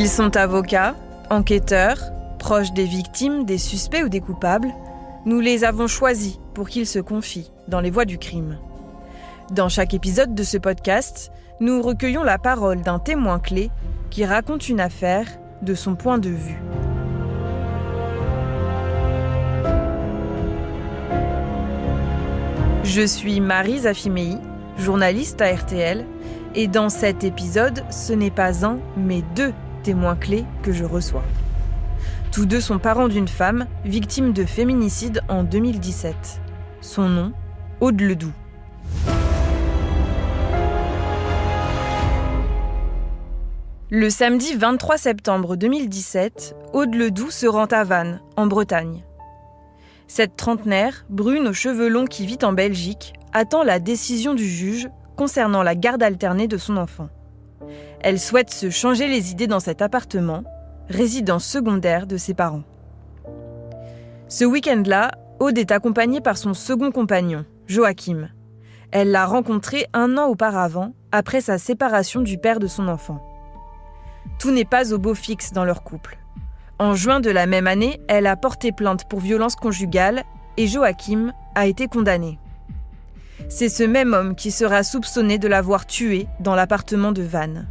Ils sont avocats, enquêteurs, proches des victimes, des suspects ou des coupables. Nous les avons choisis pour qu'ils se confient dans les voies du crime. Dans chaque épisode de ce podcast, nous recueillons la parole d'un témoin clé qui raconte une affaire de son point de vue. Je suis Marie Zafimei, journaliste à RTL, et dans cet épisode, ce n'est pas un, mais deux témoins clés que je reçois. Tous deux sont parents d'une femme victime de féminicide en 2017. Son nom, Aude Ledoux. Le samedi 23 septembre 2017, Aude Ledoux se rend à Vannes, en Bretagne. Cette trentenaire, brune aux cheveux longs qui vit en Belgique, attend la décision du juge concernant la garde alternée de son enfant. Elle souhaite se changer les idées dans cet appartement, résidence secondaire de ses parents. Ce week-end-là, Aude est accompagnée par son second compagnon, Joachim. Elle l'a rencontré 1 an auparavant, après sa séparation du père de son enfant. Tout n'est pas au beau fixe dans leur couple. En juin de la même année, elle a porté plainte pour violence conjugale et Joachim a été condamné. C'est ce même homme qui sera soupçonné de l'avoir tuée dans l'appartement de Vannes.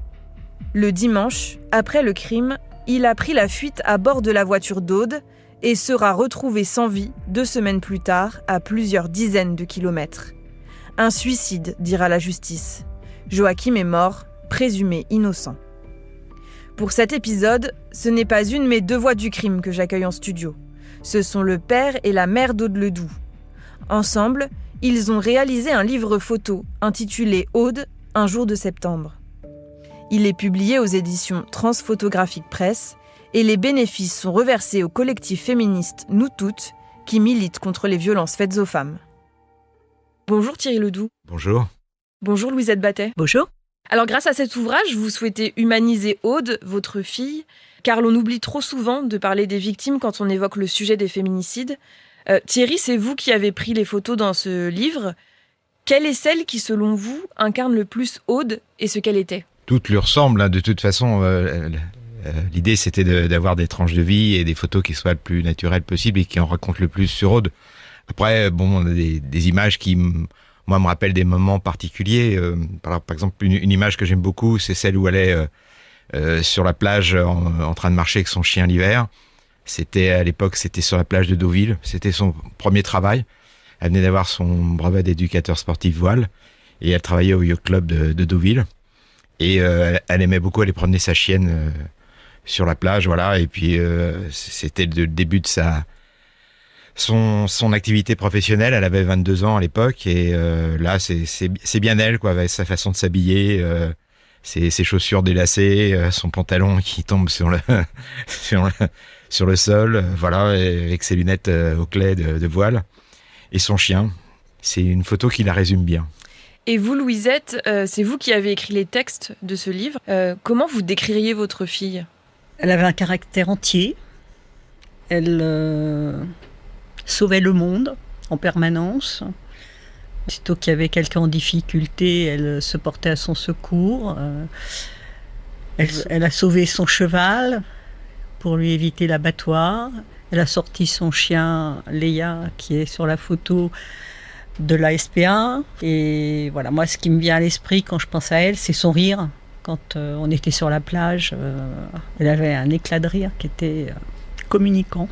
Le dimanche, après le crime, il a pris la fuite à bord de la voiture d'Aude et sera retrouvé sans vie 2 semaines plus tard à plusieurs dizaines de kilomètres. Un suicide, dira la justice. Joachim est mort, présumé innocent. Pour cet épisode, ce n'est pas une mais 2 voix du crime que j'accueille en studio. Ce sont le père et la mère d'Aude Ledoux. Ensemble, ils ont réalisé un livre photo intitulé « Aude, un jour de septembre ». Il est publié aux éditions Transphotographique Presse et les bénéfices sont reversés au collectif féministe Nous Toutes qui milite contre les violences faites aux femmes. Bonjour Thierry Ledoux. Bonjour. Bonjour Louisette Battet. Bonjour. Alors grâce à cet ouvrage, vous souhaitez humaniser Aude, votre fille, car l'on oublie trop souvent de parler des victimes quand on évoque le sujet des féminicides. Thierry, c'est vous qui avez pris les photos dans ce livre. Quelle est celle qui, selon vous, incarne le plus Aude et ce qu'elle était ? Toutes lui ressemblent, de toute façon. L'idée, c'était d'avoir des tranches de vie et des photos qui soient le plus naturelles possible et qui en racontent le plus sur Aude. Après, on a des images qui, moi, me rappellent des moments particuliers. Par exemple, une image que j'aime beaucoup, c'est celle où elle est sur la plage en train de marcher avec son chien l'hiver. À l'époque, c'était sur la plage de Deauville. C'était son premier travail. Elle venait d'avoir son brevet d'éducateur sportif voile et elle travaillait au yacht club de Deauville. Et elle aimait beaucoup aller promener sa chienne sur la plage, voilà. Et puis c'était le début de son activité professionnelle. Elle avait 22 ans à l'époque et là c'est bien elle, quoi, avec sa façon de s'habiller, ses chaussures délacées, son pantalon qui tombe sur le sol, voilà, avec ses lunettes au clay de voile et son chien. C'est une photo qui la résume bien. Et vous, Louisette, c'est vous qui avez écrit les textes de ce livre. Comment vous décririez votre fille ? Elle avait un caractère entier. Elle sauvait le monde en permanence. Aussitôt qu'il y avait quelqu'un en difficulté, elle se portait à son secours. Elle a sauvé son cheval pour lui éviter l'abattoir. Elle a sorti son chien, Léa, qui est sur la photo, de la SPA. Et voilà, moi, ce qui me vient à l'esprit quand je pense à elle, c'est son rire. Quand on était sur la plage, elle avait un éclat de rire qui était communicant.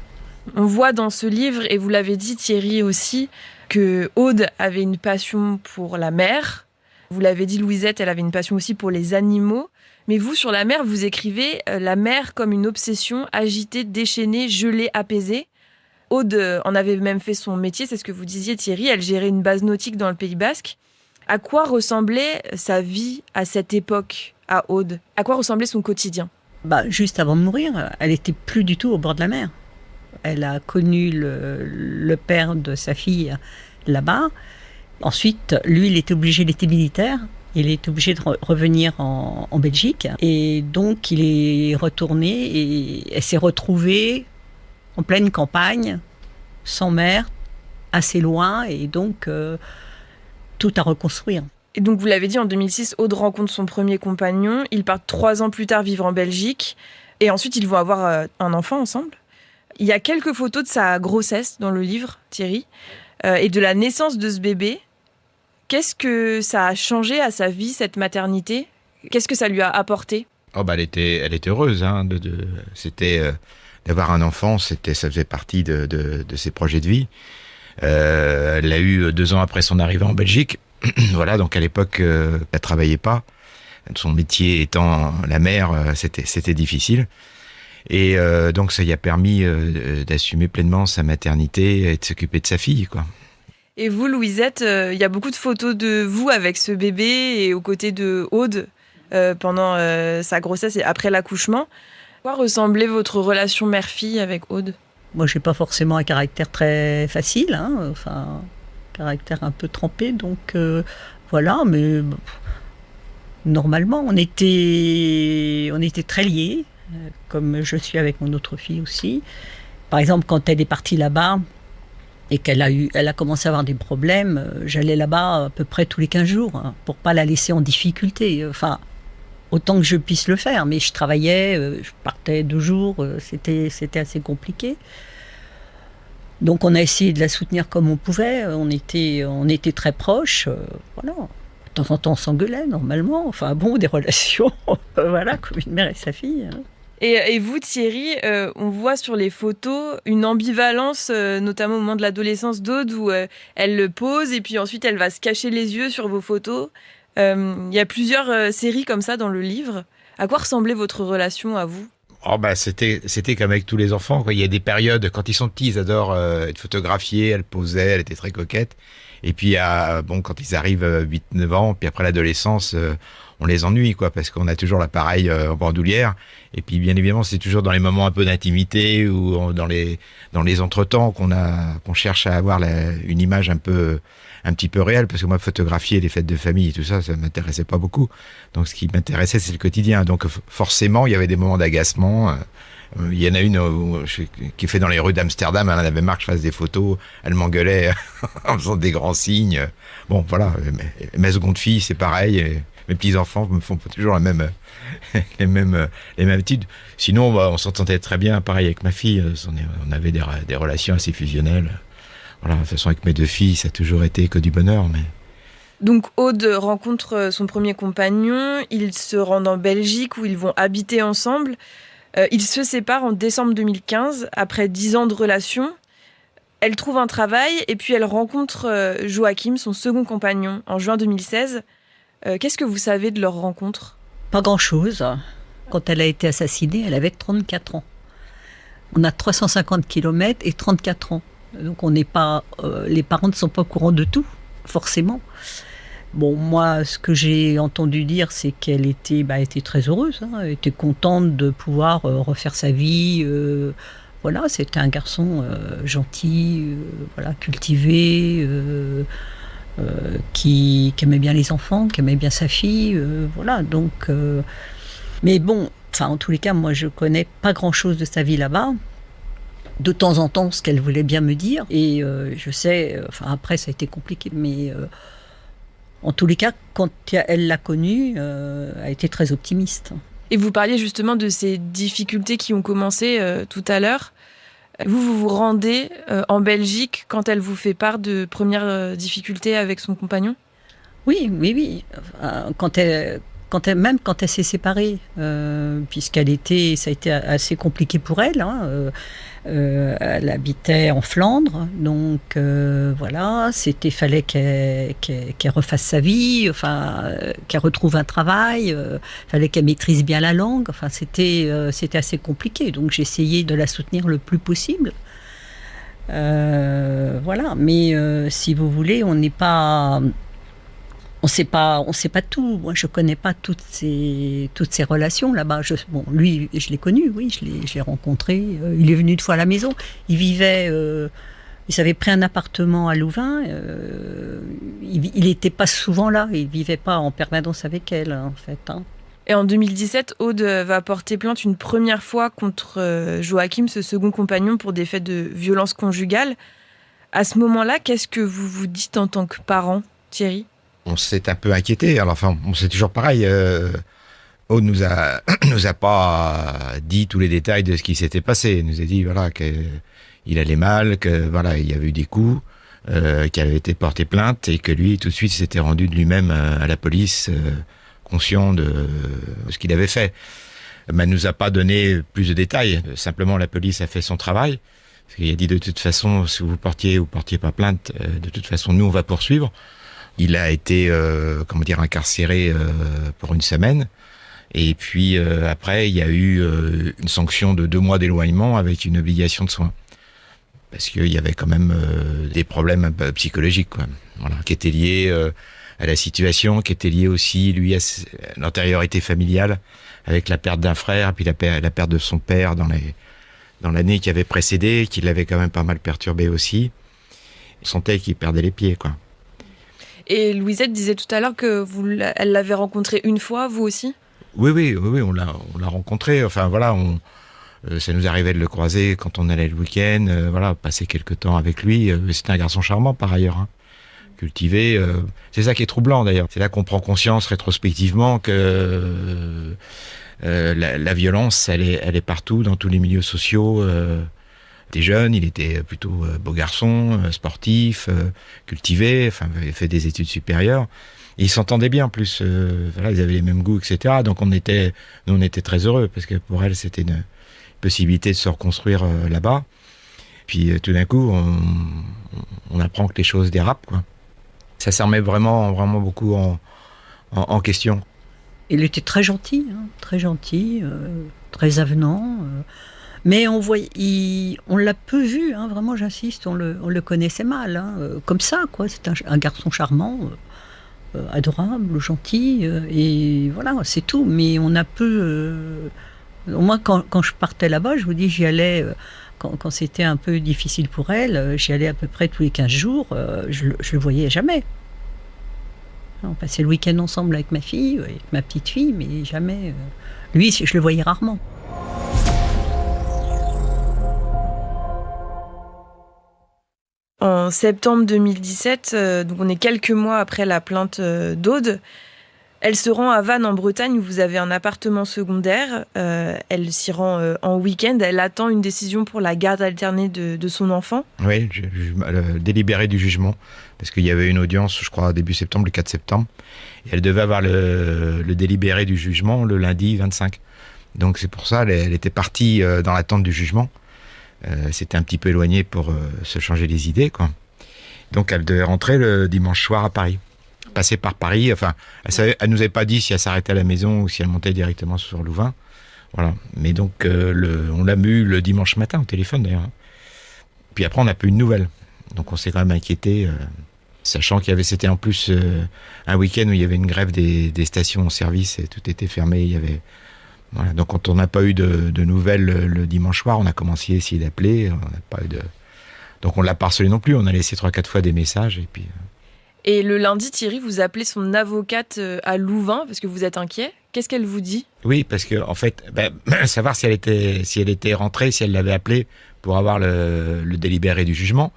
On voit dans ce livre, et vous l'avez dit Thierry aussi, que Aude avait une passion pour la mer. Vous l'avez dit Louisette, elle avait une passion aussi pour les animaux. Mais vous, sur la mer, vous écrivez la mer comme une obsession agitée, déchaînée, gelée, apaisée. Aude en avait même fait son métier, c'est ce que vous disiez Thierry, elle gérait une base nautique dans le Pays Basque. À quoi ressemblait sa vie à cette époque, à Aude ? À quoi ressemblait son quotidien ? Juste avant de mourir, elle n'était plus du tout au bord de la mer. Elle a connu le père de sa fille là-bas. Ensuite, lui, il était militaire. Il est obligé de revenir en Belgique. Et donc, il est retourné et elle s'est retrouvée en pleine campagne, sans mer, assez loin. Et donc, tout à reconstruire. Et donc, vous l'avez dit, en 2006, Aude rencontre son premier compagnon. Ils partent 3 ans plus tard vivre en Belgique. Et ensuite, ils vont avoir un enfant ensemble. Il y a quelques photos de sa grossesse dans le livre, Thierry, et de la naissance de ce bébé. Qu'est-ce que ça a changé à sa vie, cette maternité ? Qu'est-ce que ça lui a apporté ? Elle était heureuse. Hein, c'était d'avoir un enfant, ça faisait partie de ses projets de vie. Elle l'a eu 2 ans après son arrivée en Belgique. Voilà, donc à l'époque, elle travaillait pas. Son métier étant la mère, c'était difficile. Et donc ça lui a permis d'assumer pleinement sa maternité et de s'occuper de sa fille, quoi. Et vous, Louisette, il y a beaucoup de photos de vous avec ce bébé et aux côtés de Aude pendant sa grossesse et après l'accouchement. À quoi ressemblait votre relation mère-fille avec Aude ? Moi, j'ai pas forcément un caractère très facile, un caractère un peu trempé, donc voilà, mais normalement, on était très liés, comme je suis avec mon autre fille aussi. Par exemple, quand elle est partie là-bas et elle a commencé à avoir des problèmes, j'allais là-bas à peu près tous les 15 jours, pour pas la laisser en difficulté. Autant que je puisse le faire, mais je travaillais, je partais 2 jours, c'était assez compliqué. Donc on a essayé de la soutenir comme on pouvait, on était très proches, voilà. De temps en temps on s'engueulait normalement, des relations, voilà, comme une mère et sa fille. Et vous, Thierry, on voit sur les photos une ambivalence, notamment au moment de l'adolescence d'Aude, où elle le pose et puis ensuite elle va se cacher les yeux sur vos photos. Il y a plusieurs séries comme ça dans le livre. À quoi ressemblait votre relation à vous ? C'était comme avec tous les enfants, quoi. Il y a des périodes, quand ils sont petits, ils adorent être photographiés, elle posait, elle était très coquette. Et puis, quand ils arrivent 8-9 ans, puis après l'adolescence, on les ennuie, quoi, parce qu'on a toujours l'appareil en bandoulière. Et puis, bien évidemment, c'est toujours dans les moments un peu d'intimité ou dans les entretemps qu'on cherche à avoir une image un petit peu réelle, parce que moi, photographier les fêtes de famille et tout ça, ça m'intéressait pas beaucoup. Donc, ce qui m'intéressait, c'est le quotidien. Donc, forcément, il y avait des moments d'agacement. Il y en a une qui est fait dans les rues d'Amsterdam. Elle en avait marre que je fasse des photos. Elle m'engueulait en faisant des grands signes. Bon, voilà. Mes secondes filles, c'est pareil. Et mes petits-enfants me font toujours les mêmes études. Sinon, on s'entendait très bien. Pareil avec ma fille. On avait des relations assez fusionnelles. Voilà, de toute façon, avec mes 2 filles, ça a toujours été que du bonheur. Mais... Donc, Aude rencontre son premier compagnon. Ils se rendent en Belgique où ils vont habiter ensemble. Ils se séparent en décembre 2015, après 10 ans de relation. Elle trouve un travail et puis elle rencontre Joachim, son second compagnon, en juin 2016. Qu'est-ce que vous savez de leur rencontre ? Pas grand-chose. Quand elle a été assassinée, elle avait 34 ans. On a 350 km et 34 ans. Donc on n'est pas, les parents ne sont pas au courant de tout, forcément. Bon, moi, ce que j'ai entendu dire, c'est qu'elle était très heureuse. Elle était contente de pouvoir refaire sa vie. Voilà, c'était un garçon gentil, cultivé, qui aimait bien les enfants, qui aimait bien sa fille. Voilà, donc... mais bon, en tous les cas, moi, je connais pas grand-chose de sa vie là-bas. De temps en temps, ce qu'elle voulait bien me dire. Et je sais... après, ça a été compliqué, mais... en tous les cas, quand elle l'a connue, elle a été très optimiste. Et vous parliez justement de ces difficultés qui ont commencé tout à l'heure. Vous rendez en Belgique quand elle vous fait part de premières difficultés avec son compagnon ? Oui. Même quand elle s'est séparée, ça a été assez compliqué pour elle. Elle habitait en Flandre, donc voilà, fallait qu'elle refasse sa vie, qu'elle retrouve un travail, fallait qu'elle maîtrise bien la langue. C'était assez compliqué, donc j'ai essayé de la soutenir le plus possible. Voilà, mais si vous voulez, on sait pas tout. Moi, je connais pas toutes ces relations là-bas. Lui, je l'ai connu, oui, je l'ai rencontré. Il est venu 1 fois à la maison. Il s'avait pris un appartement à Louvain. Il n'était pas souvent là. Il vivait pas en permanence avec elle, en fait. Et en 2017, Aude va porter plainte une première fois contre Joachim, ce second compagnon, pour des faits de violence conjugale. À ce moment-là, qu'est-ce que vous vous dites en tant que parent, Thierry ? On s'est un peu inquiété. Alors, c'est toujours pareil. Aude nous a nous a pas dit tous les détails de ce qui s'était passé. Il nous a dit voilà qu'il allait mal, que voilà il y avait eu des coups, qu'il avait été porté plainte et que lui tout de suite s'était rendu de lui-même à la police, conscient de ce qu'il avait fait. Mais elle nous a pas donné plus de détails. Simplement la police a fait son travail. Parce qu'il a dit de toute façon si vous portiez ou portiez pas plainte, de toute façon nous on va poursuivre. Il a été incarcéré pour 1 semaine. Et puis après, il y a eu une sanction de 2 mois d'éloignement avec une obligation de soins. Parce qu'il y avait quand même des problèmes un peu psychologiques, quoi. Voilà, qui étaient liés à la situation, qui étaient liés aussi, lui, à l'antériorité familiale, avec la perte d'un frère, puis la perte de son père dans l'année qui avait précédé, qui l'avait quand même pas mal perturbé aussi. Il sentait qu'il perdait les pieds, quoi. Et Louisette disait tout à l'heure que elle l'avait rencontré une fois, vous aussi ? Oui, on l'a rencontré. Enfin voilà, ça nous arrivait de le croiser quand on allait le week-end. Passer quelques temps avec lui. C'était un garçon charmant par ailleurs, hein. Cultivé. C'est ça qui est troublant d'ailleurs. C'est là qu'on prend conscience rétrospectivement que la violence, elle est partout, dans tous les milieux sociaux. Il était jeune, il était plutôt beau garçon, sportif, cultivé. Enfin, il avait fait des études supérieures. Et ils s'entendaient bien en plus, ils avaient les mêmes goûts, etc. Donc on était très heureux, parce que pour elle, c'était une possibilité de se reconstruire là-bas. Puis tout d'un coup, on apprend que les choses dérapent, quoi. Ça se remet vraiment, vraiment beaucoup en question. Il était très gentil, très avenant. Mais on l'a peu vu, hein, vraiment, j'insiste, on le connaissait mal, hein, comme ça, quoi. C'est un garçon charmant. Adorable, gentil, et voilà, c'est tout. Mais on a peu... Moi, quand je partais là-bas, je vous dis, j'y allais, quand c'était un peu difficile pour elle, j'y allais à peu près tous les 15 jours, je le voyais jamais. On passait le week-end ensemble avec ma fille, avec ma petite fille, mais jamais... Lui, je le voyais rarement. En septembre 2017, donc on est quelques mois après la plainte d'Aude, elle se rend à Vannes en Bretagne où vous avez un appartement secondaire. Elle s'y rend en week-end. Elle attend une décision pour la garde alternée de son enfant. Oui, le délibéré du jugement. Parce qu'il y avait une audience, je crois, début septembre, le 4 septembre. Et elle devait avoir le délibéré du jugement le lundi 25. Donc c'est pour ça qu'elle était partie dans l'attente du jugement. C'était un petit peu éloigné pour se changer les idées, quoi. Donc elle devait rentrer le dimanche soir à Paris. Passer par Paris, enfin, elle nous avait pas dit si elle s'arrêtait à la maison ou si elle montait directement sur Louvain. Voilà. Mais donc on l'a eu le dimanche matin au téléphone d'ailleurs. Puis après on n'a pas eu de nouvelles. Donc on s'est quand même inquiété, sachant c'était en plus un week-end où il y avait une grève des stations-service et tout était fermé. Il y avait Voilà, donc quand on n'a pas eu de nouvelles le dimanche soir, on a commencé à essayer d'appeler. On n'a pas eu donc on l'a pas harcelé non plus. On a laissé 3-4 fois des messages et puis. Et le lundi, Thierry, vous appelez son avocate à Louvain parce que vous êtes inquiet. Qu'est-ce qu'elle vous dit ? Oui, parce que en fait, savoir si elle était rentrée, si elle l'avait appelé pour avoir le délibéré du jugement.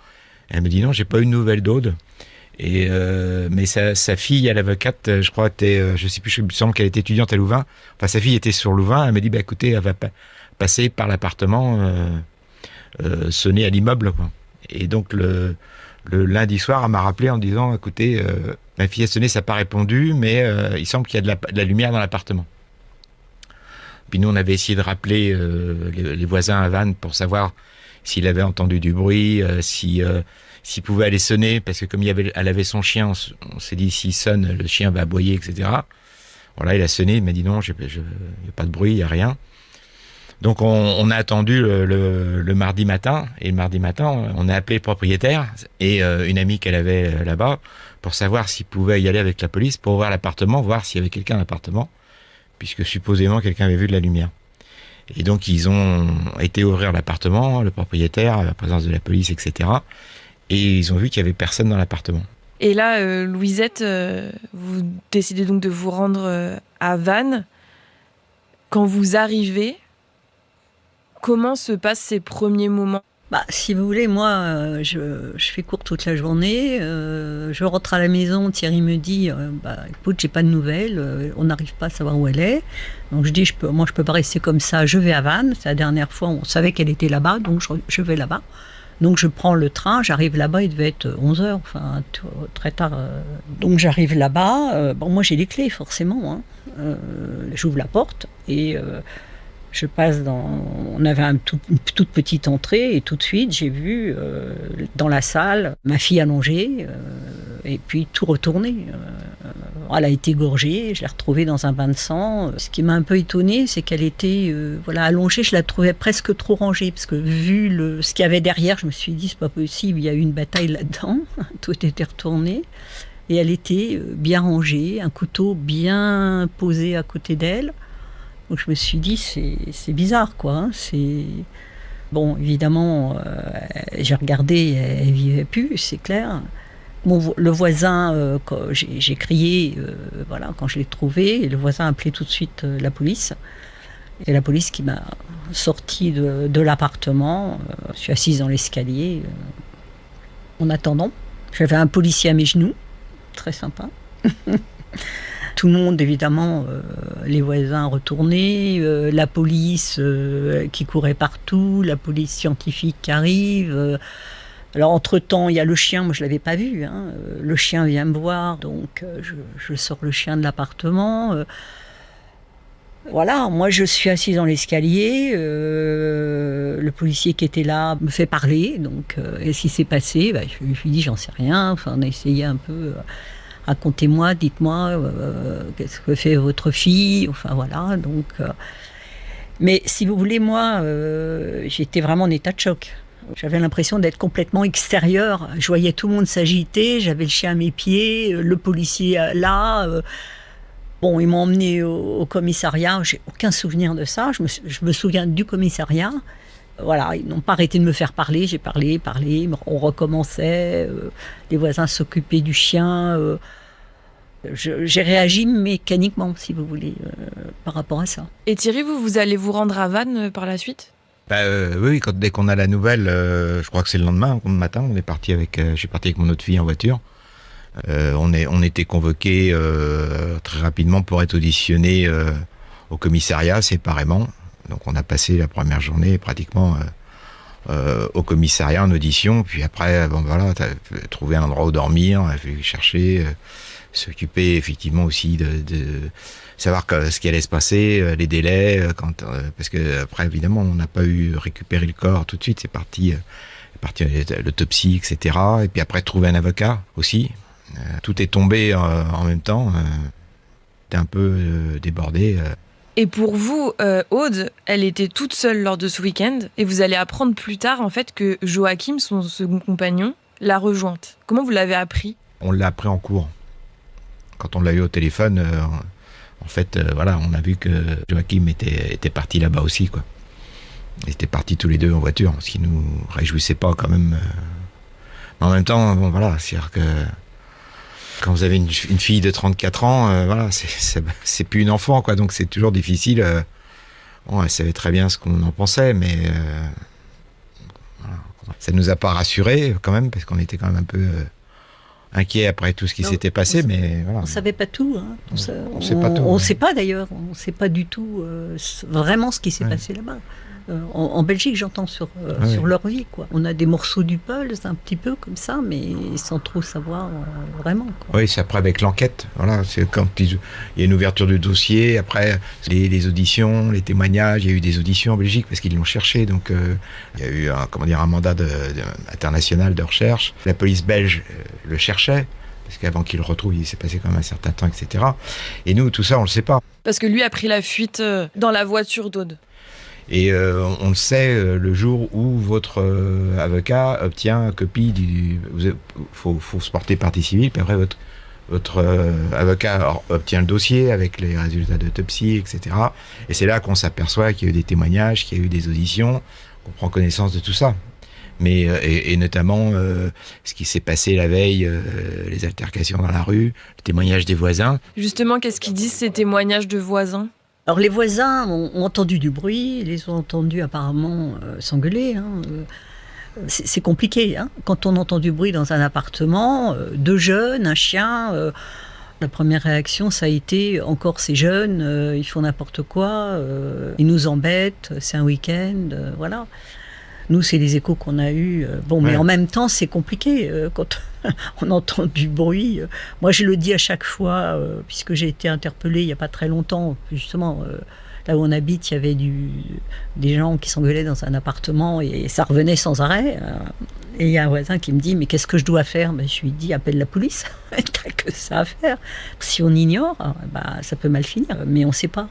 Elle me dit non, j'ai pas eu de nouvelles d'Aude. Et mais sa fille, à l'avocate, je crois, je sais plus, il me semble qu'elle était étudiante à Louvain. Enfin, sa fille était sur Louvain. Elle me dit, écoutez, elle va passer par l'appartement, sonner à l'immeuble, quoi. Et donc le lundi soir, elle m'a rappelé en disant, écoutez, ma fille a sonné, ça n'a pas répondu, mais il semble qu'il y a de la lumière dans l'appartement. Puis nous, on avait essayé de rappeler les voisins à Vannes pour savoir s'il avait entendu du bruit, s'il pouvait aller sonner, parce que comme elle avait son chien, on s'est dit s'il sonne, le chien va aboyer, etc. Voilà, il a sonné, il m'a dit non, il n'y a pas de bruit, il n'y a rien. Donc on a attendu le mardi matin, et le mardi matin, on a appelé le propriétaire et une amie qu'elle avait là-bas pour savoir s'il pouvait y aller avec la police pour ouvrir l'appartement, voir s'il y avait quelqu'un dans l'appartement, puisque supposément quelqu'un avait vu de la lumière. Et donc ils ont été ouvrir l'appartement, le propriétaire, à la présence de la police, etc. Et ils ont vu qu'il n'y avait personne dans l'appartement. Et là, Louisette, vous décidez donc de vous rendre à Vannes. Quand vous arrivez, comment se passent ces premiers moments ? Si vous voulez, moi, je fais court toute la journée. Je rentre à la maison, Thierry me dit écoute, j'ai pas de nouvelles, on n'arrive pas à savoir où elle est. Donc je dis je peux pas rester comme ça, je vais à Vannes. C'est la dernière fois, on savait qu'elle était là-bas, donc je vais là-bas. Donc je prends le train, j'arrive là-bas, il devait être 11h, enfin très tard. Donc j'arrive là-bas, moi j'ai les clés forcément. J'ouvre la porte et je passe on avait une toute petite entrée et tout de suite j'ai vu dans la salle ma fille allongée et puis tout retourné. Elle a été égorgée, je l'ai retrouvée dans un bain de sang. Ce qui m'a un peu étonnée, c'est qu'elle était allongée, je la trouvais presque trop rangée parce que vu ce qu'il y avait derrière, je me suis dit c'est pas possible, il y a eu une bataille là-dedans, tout était retourné. Et elle était bien rangée, un couteau bien posé à côté d'elle. Donc je me suis dit, c'est bizarre, quoi. Bon, évidemment, j'ai regardé, elle vivait plus, c'est clair. Le voisin, j'ai crié, quand je l'ai trouvé, et le voisin a appelé tout de suite la police. Et la police qui m'a sorti de l'appartement. Je suis assise dans l'escalier. En attendant, j'avais un policier à mes genoux, très sympa. Tout le monde, évidemment, les voisins retournés, la police qui courait partout, la police scientifique qui arrive. Alors, entre-temps, il y a le chien, moi je ne l'avais pas vu. Le chien vient me voir, donc je sors le chien de l'appartement. Moi je suis assise dans l'escalier. Le policier qui était là me fait parler. Donc, qu'est-ce qui s'est passé ? Je lui dis, j'en sais rien. Enfin, on a essayé un peu. Racontez-moi, dites-moi, qu'est-ce que fait votre fille ? Enfin voilà, donc... Mais si vous voulez, moi, j'étais vraiment en état de choc. J'avais l'impression d'être complètement extérieure. Je voyais tout le monde s'agiter, j'avais le chien à mes pieds, le policier là. Ils m'ont emmené au commissariat, j'ai aucun souvenir de ça. Je me souviens du commissariat. Voilà, ils n'ont pas arrêté de me faire parler, j'ai parlé, on recommençait, les voisins s'occupaient du chien. J'ai réagi mécaniquement, si vous voulez, par rapport à ça. Et Thierry, vous allez vous rendre à Vannes par la suite ? Oui, dès qu'on a la nouvelle, je crois que c'est le lendemain, le matin, je suis parti avec mon autre fille en voiture. On était convoqués très rapidement pour être auditionnés au commissariat séparément. Donc on a passé la première journée pratiquement au commissariat en audition. Puis après, t'as trouvé un endroit où dormir, il a fallu chercher, s'occuper effectivement aussi de savoir ce qui allait se passer, les délais, parce que après évidemment on n'a pas eu récupéré le corps tout de suite. C'est parti l'autopsie, etc. Et puis après trouver un avocat aussi. Tout est tombé en même temps. T'es un peu débordé. Et pour vous, Aude, elle était toute seule lors de ce week-end, et vous allez apprendre plus tard en fait que Joachim, son second compagnon, l'a rejointe. Comment vous l'avez appris ? On l'a appris en cours. Quand on l'a eu au téléphone, on a vu que Joachim était parti là-bas aussi, quoi. Ils étaient partis tous les deux en voiture, ce qui nous réjouissait pas quand même. Mais en même temps, c'est-à-dire que quand vous avez une fille de 34 ans, c'est plus une enfant, quoi. Donc c'est toujours difficile. Elle savait très bien ce qu'on en pensait, mais ça nous a pas rassurés quand même, parce qu'on était quand même un peu inquiets après tout ce qui s'était passé. On savait pas tout. On sait pas tout. On sait pas d'ailleurs. On sait pas du tout vraiment ce qui s'est passé là-bas. En Belgique, j'entends sur leur vie, quoi. On a des morceaux du pulse, un petit peu comme ça, mais sans trop savoir vraiment, quoi. Oui, c'est après avec l'enquête. Voilà, c'est quand il y a une ouverture du dossier, après les auditions, les témoignages. Il y a eu des auditions en Belgique parce qu'ils l'ont cherché. Donc, il y a eu un mandat international de recherche. La police belge le cherchait. Parce qu'avant qu'il le retrouve, il s'est passé quand même un certain temps, etc. Et nous, tout ça, on le sait pas. Parce que lui a pris la fuite dans la voiture d'Aude. Et on le sait le jour où votre avocat obtient copie faut se porter partie civile, puis après votre avocat obtient le dossier avec les résultats d'autopsie, etc. Et c'est là qu'on s'aperçoit qu'il y a eu des témoignages, qu'il y a eu des auditions, qu'on prend connaissance de tout ça. Mais et notamment ce qui s'est passé la veille, les altercations dans la rue, le témoignage des voisins. Justement, qu'est-ce qu'ils disent ces témoignages de voisins ? Alors les voisins ont entendu du bruit, ils les ont entendus apparemment s'engueuler. C'est compliqué, hein. Quand on entend du bruit dans un appartement, 2 jeunes, un chien, la première réaction, ça a été encore ces jeunes, ils font n'importe quoi, ils nous embêtent, c'est un week-end, voilà. Nous, c'est les échos qu'on a eus. Mais en même temps, c'est compliqué quand on entend du bruit. Moi, je le dis à chaque fois, puisque j'ai été interpellée il n'y a pas très longtemps, justement. Là où on habite, il y avait des gens qui s'engueulaient dans un appartement et ça revenait sans arrêt. Et il y a un voisin qui me dit « Mais qu'est-ce que je dois faire ?» Je lui dis « Appelle la police, t'as que ça à faire. » Si on ignore, ça peut mal finir, mais on ne sait pas.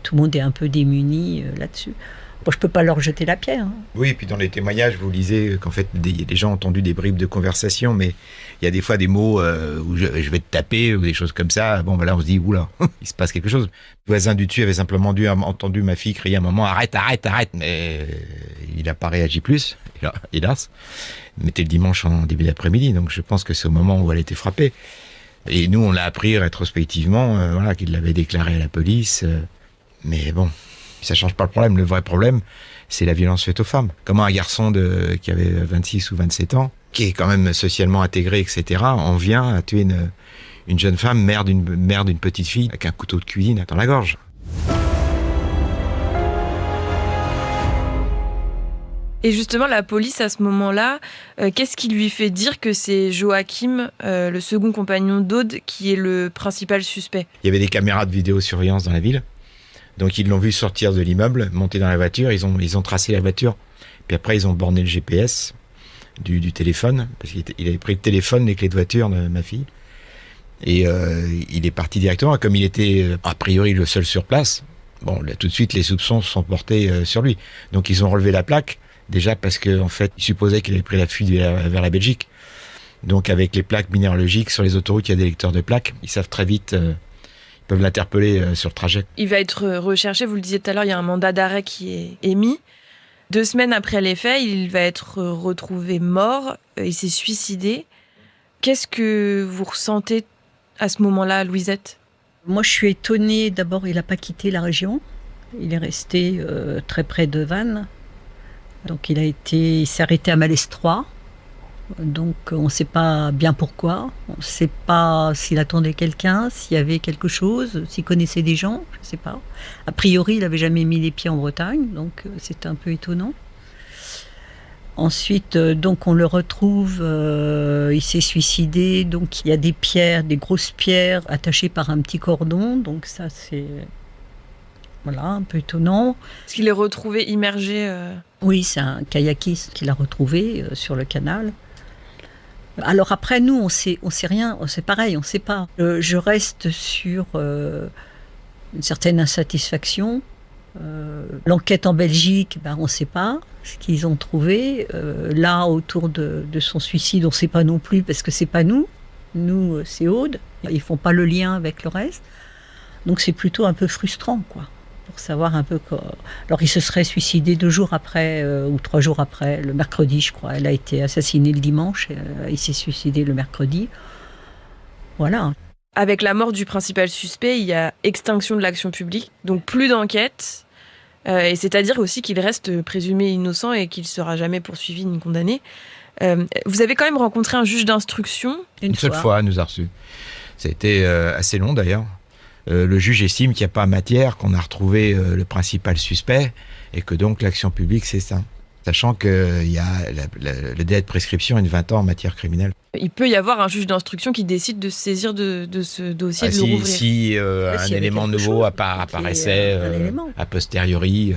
Tout le monde est un peu démuni là-dessus. Bon, je ne peux pas leur jeter la pierre. Hein. Oui, et puis dans les témoignages, vous lisez qu'en fait, les gens ont entendu des bribes de conversation, mais il y a des fois des mots où je vais te taper, ou des choses comme ça. Bon, on se dit, oula, il se passe quelque chose. Le voisin du dessus avait simplement entendu ma fille crier un moment, arrête, mais il n'a pas réagi plus, hélas. C'était le dimanche en début d'après-midi, donc je pense que c'est au moment où elle était frappée. Et nous, on l'a appris rétrospectivement, qu'il l'avait déclaré à la police. Mais bon, ça change pas le problème. Le vrai problème, c'est la violence faite aux femmes. Comment un garçon qui avait 26 ou 27 ans, qui est quand même socialement intégré, etc., en vient à tuer une jeune femme, mère d'une petite fille, avec un couteau de cuisine dans la gorge. Et justement, la police, à ce moment-là, qu'est-ce qui lui fait dire que c'est Joachim, le second compagnon d'Aude, qui est le principal suspect ? Il y avait des caméras de vidéosurveillance dans la ville. Donc ils l'ont vu sortir de l'immeuble, monter dans la voiture, ils ont tracé la voiture. Puis après, ils ont borné le GPS du téléphone, parce qu'il avait pris le téléphone, les clés de voiture de ma fille. Et il est parti directement. Et comme il était a priori le seul sur place, bon, là, tout de suite, les soupçons se sont portés sur lui. Donc ils ont relevé la plaque, déjà parce qu'en fait, ils supposaient qu'il avait pris la fuite vers la Belgique. Donc avec les plaques minéralogiques, sur les autoroutes, il y a des lecteurs de plaques. Ils savent très vite... peuvent l'interpeller sur le trajet. Il va être recherché, vous le disiez tout à l'heure, il y a un mandat d'arrêt qui est émis. 2 semaines après les faits, il va être retrouvé mort, il s'est suicidé. Qu'est-ce que vous ressentez à ce moment-là, Louisette ? Moi, je suis étonnée. D'abord, il n'a pas quitté la région. Il est resté très près de Vannes. Donc, il s'est arrêté à Malestroit. Donc on ne sait pas bien pourquoi, on ne sait pas s'il attendait quelqu'un, s'il y avait quelque chose, s'il connaissait des gens, je ne sais pas. A priori, il n'avait jamais mis les pieds en Bretagne, donc c'est un peu étonnant. Ensuite, donc on le retrouve, il s'est suicidé, donc il y a des pierres, des grosses pierres attachées par un petit cordon, donc ça c'est un peu étonnant. Est-ce qu'il est retrouvé immergé Oui, c'est un kayakiste qui l'a retrouvé sur le canal. Alors après, nous, on sait rien, c'est pareil, on ne sait pas. Je reste sur une certaine insatisfaction. L'enquête en Belgique, on ne sait pas ce qu'ils ont trouvé. Là, autour de son suicide, on ne sait pas non plus, parce que ce n'est pas nous. Nous, c'est Aude. Ils ne font pas le lien avec le reste. Donc c'est plutôt un peu frustrant, quoi. Pour savoir un peu quoi. Alors il se serait suicidé 2 jours après ou 3 jours après, le mercredi je crois. Elle a été assassinée le dimanche, il s'est suicidé le mercredi. Voilà. Avec la mort du principal suspect, il y a extinction de l'action publique, donc plus d'enquête, et c'est-à-dire aussi qu'il reste présumé innocent et qu'il ne sera jamais poursuivi ni condamné. Vous avez quand même rencontré un juge d'instruction une seule fois, elle nous a reçus. Ça a été assez long d'ailleurs. Le juge estime qu'il n'y a pas matière, qu'on a retrouvé le principal suspect et que donc l'action publique s'éteint. Sachant qu'il y a le délai de prescription est de 20 ans en matière criminelle. Il peut y avoir un juge d'instruction qui décide de se saisir de ce dossier, de le rouvrir. Si un élément nouveau apparaissait a posteriori.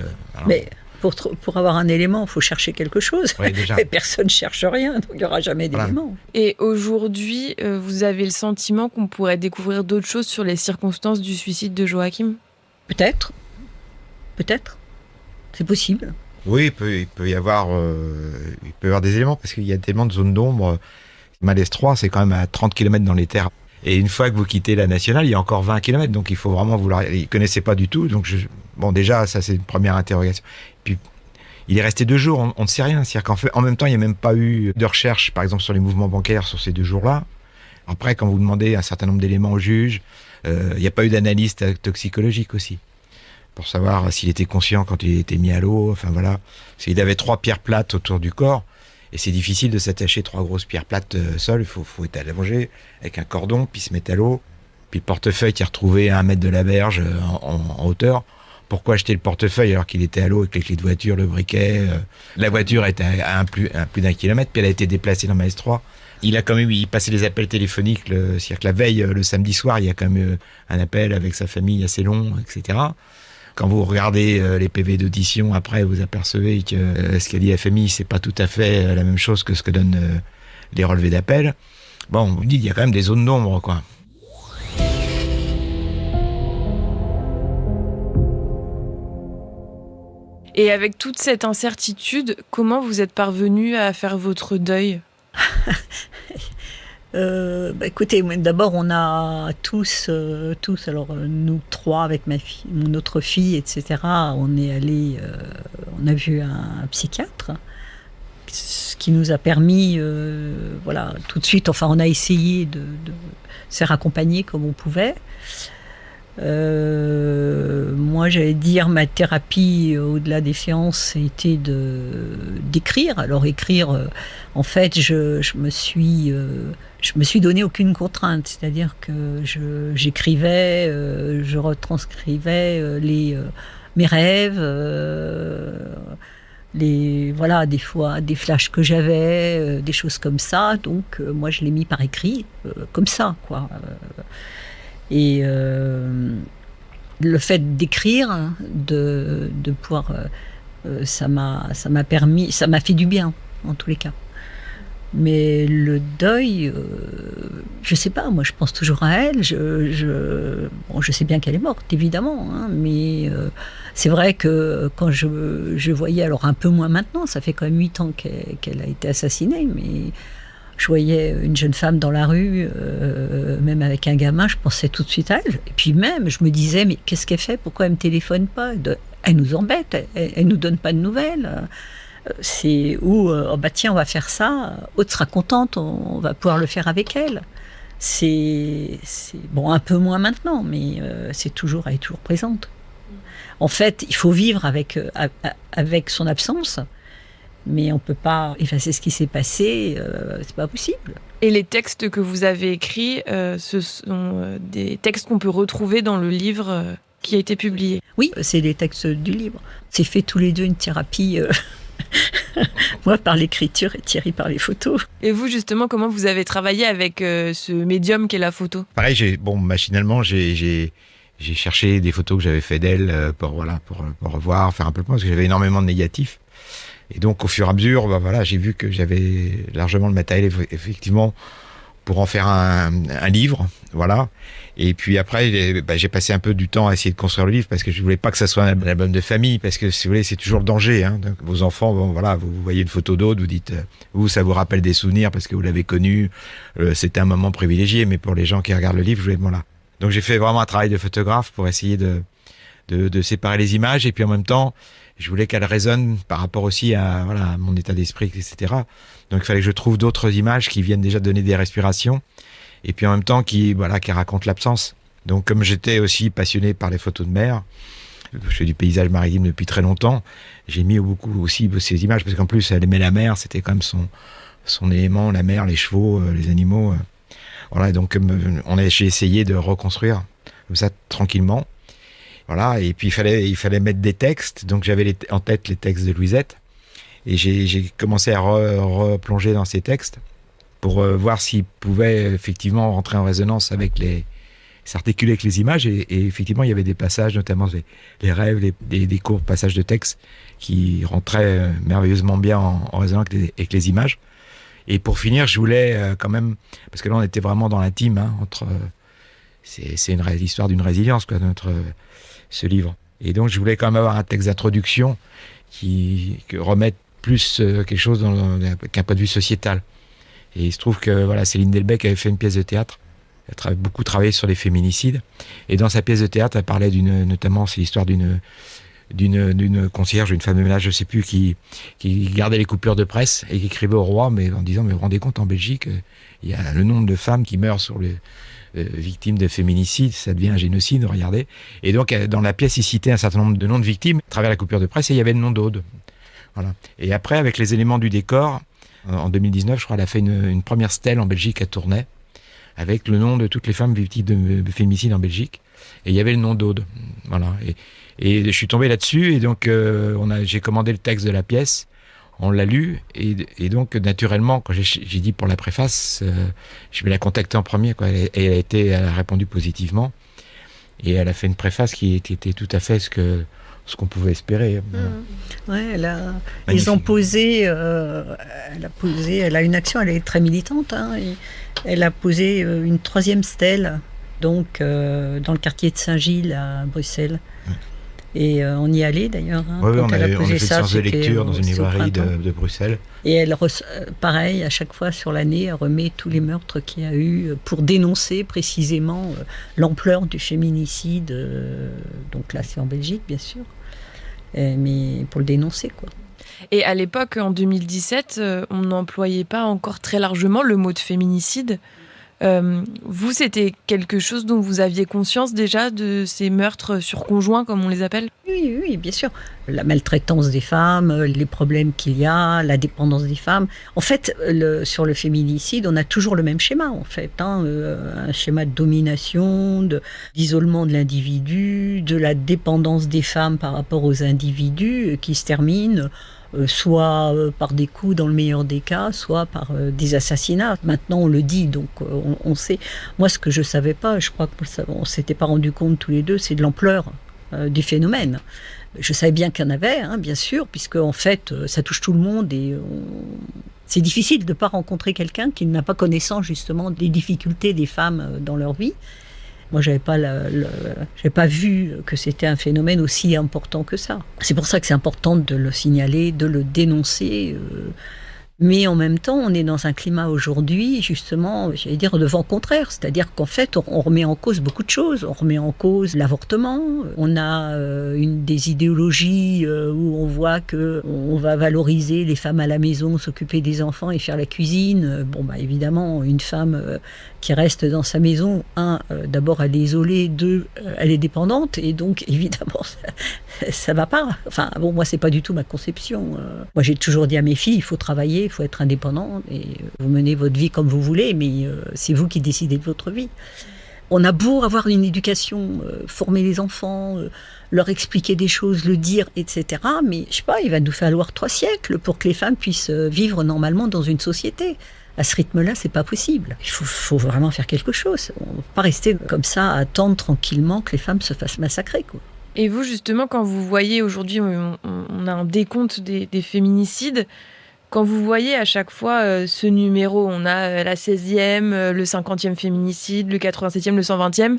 Mais pour avoir un élément, il faut chercher quelque chose. Oui, déjà. Et personne ne cherche rien, donc il n'y aura jamais d'élément. Et aujourd'hui, vous avez le sentiment qu'on pourrait découvrir d'autres choses sur les circonstances du suicide de Joachim ? Peut-être. C'est possible. Oui, il peut y avoir des éléments, parce qu'il y a tellement de zones d'ombre. Malestroit, c'est quand même à 30 km dans les terres. Et une fois que vous quittez la nationale, il y a encore 20 km, donc il faut vraiment vouloir... Ils ne connaissaient pas du tout, donc déjà, ça c'est une première interrogation. Puis, il est resté 2 jours, on ne sait rien. C'est-à-dire qu'en même temps, il n'y a même pas eu de recherche, par exemple, sur les mouvements bancaires sur ces 2 jours-là. Après, quand vous demandez un certain nombre d'éléments au juge, il n'y a pas eu d'analyse toxicologique aussi, pour savoir s'il était conscient quand il était mis à l'eau, enfin voilà. Il avait 3 pierres plates autour du corps, Et c'est difficile de s'attacher 3 grosses pierres plates seules. Il faut être allongé avec un cordon, puis se mettre à l'eau. Puis le portefeuille qui est retrouvé à 1 mètre de la berge en hauteur. Pourquoi acheter le portefeuille alors qu'il était à l'eau avec les clés de voiture, le briquet La voiture était à plus d'1 kilomètre, puis elle a été déplacée dans Maes 3. Il passait des appels téléphoniques, c'est-à-dire que la veille, le samedi soir, il y a quand même un appel avec sa famille assez long, etc. Quand vous regardez les PV d'audition, après, vous apercevez que ce qu'a dit la famille, c'est pas tout à fait la même chose que ce que donnent les relevés d'appel. Bon, on vous dit, il y a quand même des zones d'ombre, quoi. Et avec toute cette incertitude, comment vous êtes parvenu à faire votre deuil ? Écoutez, d'abord on a tous, alors nous 3 avec mon autre fille, etc. On est allé, on a vu un psychiatre, ce qui nous a permis, tout de suite. Enfin, on a essayé de se faire accompagner comme on pouvait. Moi, j'allais dire, ma thérapie au-delà des séances était d'écrire. Alors écrire, en fait, je me suis donné aucune contrainte, c'est-à-dire que j'écrivais, je retranscrivais mes rêves, des fois des flashs que j'avais, des choses comme ça. Donc moi, je l'ai mis par écrit, comme ça, quoi. Et le fait d'écrire, de pouvoir, ça m'a fait du bien, en tous les cas. Mais le deuil, je sais pas, moi je pense toujours à elle. Je sais bien qu'elle est morte, évidemment, hein, mais c'est vrai que quand je voyais, alors un peu moins maintenant, ça fait quand même 8 ans qu'elle a été assassinée, mais je voyais une jeune femme dans la rue, même avec un gamin, je pensais tout de suite à elle. Et puis même, je me disais, mais qu'est-ce qu'elle fait ? Pourquoi elle me téléphone pas ? Elle nous embête, elle nous donne pas de nouvelles. C'est où, tiens, on va faire ça, Aude sera contente, on va pouvoir le faire avec elle. C'est bon, un peu moins maintenant, mais elle est toujours présente. En fait, il faut vivre avec son absence. Mais on ne peut pas effacer ce qui s'est passé, c'est pas possible. Et les textes que vous avez écrits, ce sont des textes qu'on peut retrouver dans le livre qui a été publié ? Oui, c'est les textes du livre. C'est fait tous les deux une thérapie, moi par l'écriture et Thierry par les photos. Et vous, justement, comment vous avez travaillé avec ce médium qu'est la photo ? Pareil, machinalement, j'ai cherché des photos que j'avais fait d'elle pour revoir, faire un peu le point, parce que j'avais énormément de négatifs. Et donc, au fur et à mesure, j'ai vu que j'avais largement le matériel, effectivement, pour en faire un livre, voilà. Et puis après, j'ai passé un peu du temps à essayer de construire le livre, parce que je voulais pas que ça soit un album de famille, parce que, si vous voulez, c'est toujours le danger, hein. Donc, vos enfants, vous voyez une photo d'Aude, vous dites, ça vous rappelle des souvenirs, parce que vous l'avez connu, c'était un moment privilégié, mais pour les gens qui regardent le livre, je voulais, Donc, j'ai fait vraiment un travail de photographe pour essayer de séparer les images, et puis en même temps, je voulais qu'elle résonne par rapport aussi à mon état d'esprit, etc. Donc il fallait que je trouve d'autres images qui viennent déjà donner des respirations, et puis en même temps qui racontent l'absence. Donc comme j'étais aussi passionné par les photos de mer, je fais du paysage maritime depuis très longtemps, j'ai mis beaucoup aussi ces images, parce qu'en plus elle aimait la mer, c'était quand même son élément, la mer, les chevaux, les animaux. Donc j'ai essayé de reconstruire comme ça tranquillement. Voilà, et puis il fallait mettre des textes, donc j'avais en tête les textes de Louisette, et j'ai commencé à replonger dans ces textes pour voir s'ils pouvaient effectivement rentrer en résonance avec s'articuler avec les images, et effectivement il y avait des passages, notamment les rêves, des courts passages de texte qui rentraient merveilleusement bien en résonance avec les images. Et pour finir, je voulais quand même, parce que là on était vraiment dans l'intime, hein, c'est l'histoire d'une résilience, quoi, ce livre. Et donc, je voulais quand même avoir un texte d'introduction qui remette plus quelque chose qu'un point de vue sociétal. Et il se trouve que Céline Delbecq avait fait une pièce de théâtre. Elle a beaucoup travaillé sur les féminicides. Et dans sa pièce de théâtre, elle parlait notamment, c'est l'histoire d'une concierge, une femme de ménage, je sais plus, qui gardait les coupures de presse et qui écrivait au roi, mais en disant, mais vous vous rendez compte, en Belgique, il y a le nombre de femmes qui meurent sur victimes de féminicide, ça devient un génocide, regardez. Et donc, dans la pièce, il citait un certain nombre de noms de victimes à travers la coupure de presse, et il y avait le nom d'Aude. Voilà. Et après, avec les éléments du décor, En 2019, je crois, elle a fait une première stèle en Belgique à Tournai, avec le nom de toutes les femmes victimes de féminicide en Belgique. Et il y avait le nom d'Aude. Voilà. Et je suis tombé là-dessus, et donc j'ai commandé le texte de la pièce, on l'a lu, et donc naturellement, quand j'ai dit pour la préface, je vais la contacter en premier, quoi. Et elle a répondu positivement. Et elle a fait une préface qui était tout à fait ce qu'on pouvait espérer. Ouais, ils ont posé, elle a une action, elle est très militante, hein, et elle a posé une 3e stèle, donc dans le quartier de Saint-Gilles à Bruxelles. Et on y allait d'ailleurs. Hein, oui, on a posé fait une séance de lecture dans une librairie de Bruxelles. Et elle, pareil, à chaque fois sur l'année, elle remet tous les meurtres qu'il y a eu pour dénoncer précisément l'ampleur du féminicide. Donc là, c'est en Belgique, bien sûr. Mais pour le dénoncer, quoi. Et à l'époque, en 2017, on n'employait pas encore très largement le mot de féminicide. Vous, c'était quelque chose dont vous aviez conscience déjà, de ces meurtres sur conjoint, comme on les appelle ? Oui, bien sûr. La maltraitance des femmes, les problèmes qu'il y a, la dépendance des femmes. En fait, sur le féminicide, on a toujours le même schéma, en fait. Un schéma de domination, d'isolement de l'individu, de la dépendance des femmes par rapport aux individus, qui se termine soit par des coups dans le meilleur des cas, soit par des assassinats. Maintenant on le dit, donc on sait. Moi, ce que je savais pas, je crois qu'on s'était pas rendu compte tous les deux, c'est de l'ampleur du phénomène. Je savais bien qu'il y en avait, hein, bien sûr, puisque en fait ça touche tout le monde, et c'est difficile de ne pas rencontrer quelqu'un qui n'a pas connaissance justement des difficultés des femmes dans leur vie. Moi, j'avais pas vu que c'était un phénomène aussi important que ça. C'est pour ça que c'est important de le signaler, de le dénoncer. Mais en même temps, on est dans un climat aujourd'hui, justement, j'allais dire, de vent contraire. C'est-à-dire qu'en fait, on remet en cause beaucoup de choses. On remet en cause l'avortement. On a des idéologies où on voit qu'on va valoriser les femmes à la maison, s'occuper des enfants et faire la cuisine. Bon, bah évidemment, une femme qui reste dans sa maison, d'abord elle est isolée, 2, elle est dépendante, et donc évidemment ça va pas. Enfin bon, moi c'est pas du tout ma conception. Moi j'ai toujours dit à mes filles, il faut travailler, il faut être indépendant, et vous menez votre vie comme vous voulez, mais c'est vous qui décidez de votre vie. On a beau avoir une éducation, former les enfants, leur expliquer des choses, le dire, etc. Mais je sais pas, il va nous falloir 3 siècles pour que les femmes puissent vivre normalement dans une société. À ce rythme-là, c'est pas possible. Il faut vraiment faire quelque chose. On ne peut pas rester comme ça à attendre tranquillement que les femmes se fassent massacrer, quoi. Et vous, justement, quand vous voyez aujourd'hui, on a un décompte des féminicides, quand vous voyez à chaque fois ce numéro, on a la 16e, le 50e féminicide, le 87e, le 120e,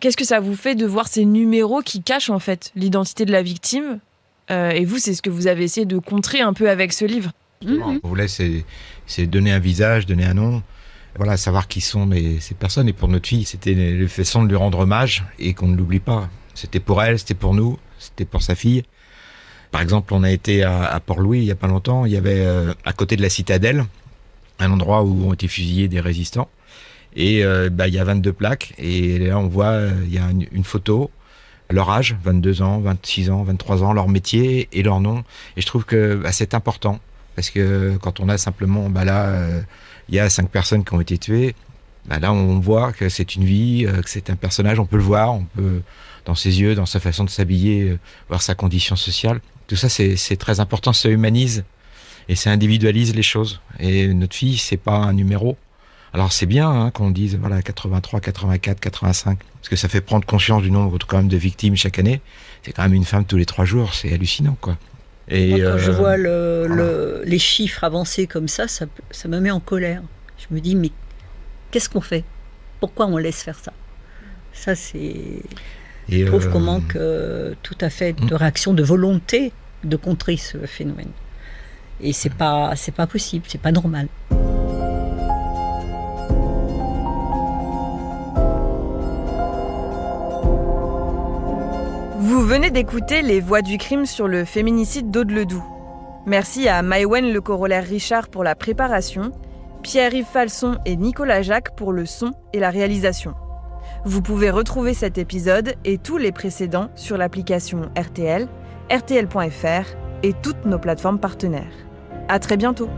qu'est-ce que ça vous fait de voir ces numéros qui cachent en fait l'identité de la victime ? Et vous, c'est ce que vous avez essayé de contrer un peu avec ce livre. On voulait, c'est donner un visage, donner un nom, voilà, savoir qui sont ces personnes. Et pour notre fille, c'était le façon de lui rendre hommage et qu'on ne l'oublie pas. C'était pour elle, c'était pour nous, c'était pour sa fille. Par exemple, on a été à Port-Louis il n'y a pas longtemps. Il y avait à côté de la citadelle un endroit où ont été fusillés des résistants. Et il y a 22 plaques. Et là, on voit, il y a une photo, leur âge, 22 ans, 26 ans, 23 ans, leur métier et leur nom. Et je trouve que c'est important. Parce que quand on a simplement, il y a 5 personnes qui ont été tuées, là on voit que c'est une vie, que c'est un personnage, on peut le voir, on peut, dans ses yeux, dans sa façon de s'habiller, voir sa condition sociale. Tout ça, c'est très important, ça humanise et ça individualise les choses. Et notre fille, c'est pas un numéro. Alors c'est bien qu'on dise 83, 84, 85, parce que ça fait prendre conscience du nombre quand même de victimes chaque année. C'est quand même une femme tous les 3 jours, c'est hallucinant, quoi. Et quand je vois les chiffres avancés comme ça me met en colère. Je me dis, mais qu'est-ce qu'on fait ? Pourquoi on laisse faire ça ? Ça, c'est... Je trouve qu'on manque tout à fait de réaction, de volonté de contrer ce phénomène. Et c'est pas possible, c'est pas normal. Vous venez d'écouter Les Voix du crime sur le féminicide d'Aude Ledoux. Merci à Maïwenn Le Corollaire Richard pour la préparation, Pierre-Yves Falson et Nicolas Jacques pour le son et la réalisation. Vous pouvez retrouver cet épisode et tous les précédents sur l'application RTL, RTL.fr et toutes nos plateformes partenaires. À très bientôt.